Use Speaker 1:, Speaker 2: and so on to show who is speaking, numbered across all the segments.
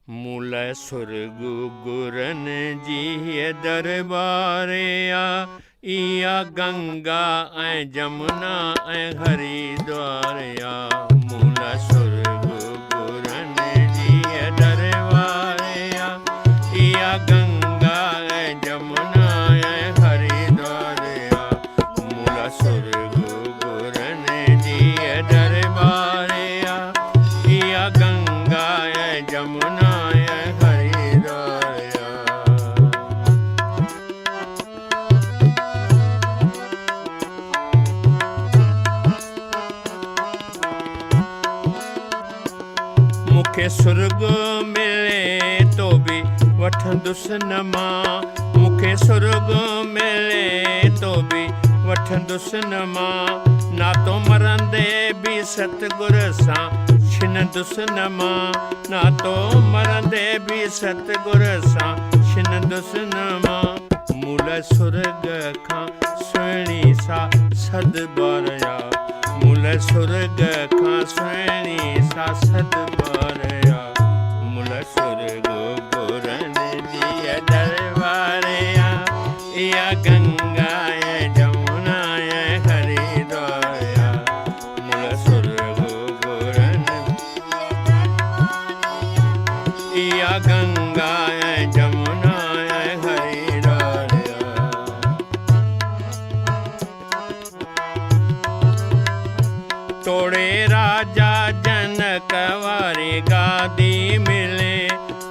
Speaker 1: मूल सुर्ग गुरन जी दरबारिया इया गंगा ऐं जमुना ऐं हरिद्वारिया मूल सुर्ग गुरन जी दरबारिया इया गंगा ऐं जमुना ऐं हरिद्वारिया मूल सुर्ग गुरन जी दरबारिया इया गंगा ऐं जमुना मूंखे सुर्ग मिले तो भी वठंदुसि न मां मूंखे सुर्ग मिले तो भी वठंदुसि न मां ना तो मरंदे भी सतगुर सां छिनंदुसि न मां ना तो मरंदे भी सतगुर सां छिनंदुसि न मां मूल सुर्ग खां सुहिणी सा सदबारिया मूल सुर्ग खां सुहिणी सा सदबारिया मूल सुर्ग गुरन जी दरबारिया इया गंगा ऐं जमुना ऐं हरिद्वारिया मूल सुर्ग गुरन इया गंगा ऐं जमुना ऐं हरिद्वारिया तोड़े राजा जनक वारी गादी मिले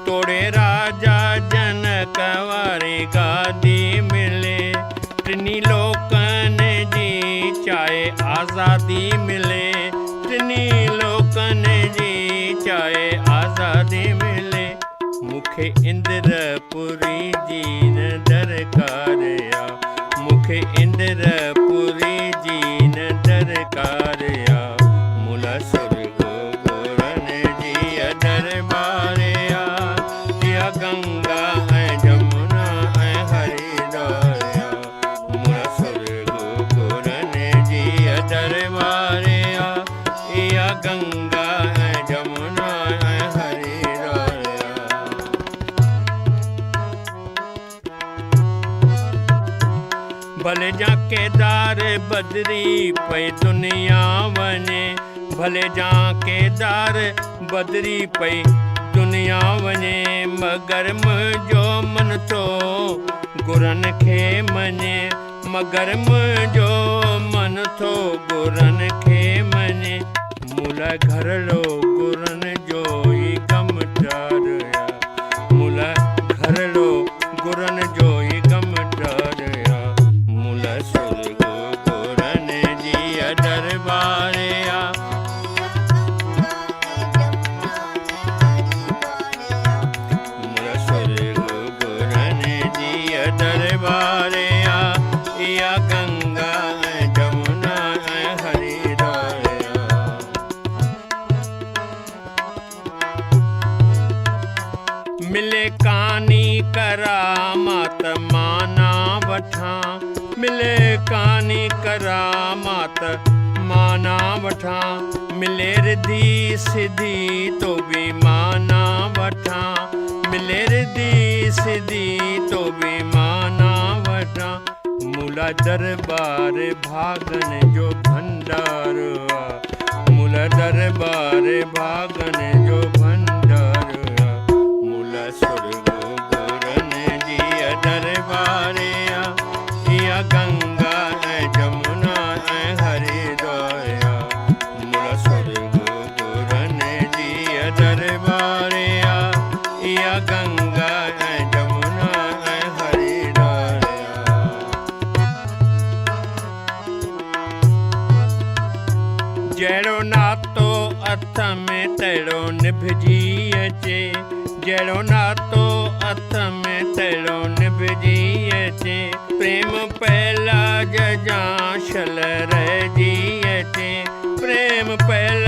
Speaker 1: तोड़े राजा जनक वारी गादी मिले टिनी लोकन जी चाहे आज़ादी मिले टिनी लोकन जी चाहे आज़ादी मिले मूंखे इंद्रपुरी जी न दरकारिया मूंखे इंद्रपुरी जी न दरकारिया मूल सुर्ग गुरन जी दरबारिया इया गंगा ऐं जमुना ऐं हरिद्वारिया मूल सुर्ग गुरन जी दरबारिया इया गंगा ऐं जमुना ऐं हरिद्वारिया भले जा केदार बदरी पे दुनिया वञे भले जा केदार बदरी पे दुनिया वञे मगर मुंहिंजो मन थो गुरन खे मञे मगर मुंहिंजो मन थो गुरन खे मञे मूल घरड़ो गुरन जो ई गम टारिया मूल घरड़ो गुरन जो ई गम टारिया मूल सुर्ग गुरन जी दरबारिया मूल सुर्ग गुरन जी दरबारिया इया गंगा ऐं जमुना ऐं हरिद्वारिया मिले कानी करामात माना वठां मिले कानी करामात माना वठां मिले रिधी सिधी तो भी माना वठां मिले रिधी सिधी तो भी माना वठां मूला दरबार भागन जो भंडार मूल दरबार भागन जो भंडार मूल सुर्ग गुरन जी दरबारिया इया गंगा ऐं जमुना ऐं हरिद्वारिया मूल सुर्ग गुरन जी दरबारिया इया गंगा ऐं जमुना ऐं हरिद्वारिया जहिड़ो नातो हथ में तहिड़ो निभजी अचे जहिड़ो नातो हथ में तहिड़ो निभजी अचे प्रेम पहला जजां शल रहिजी अचे प्रेम पहला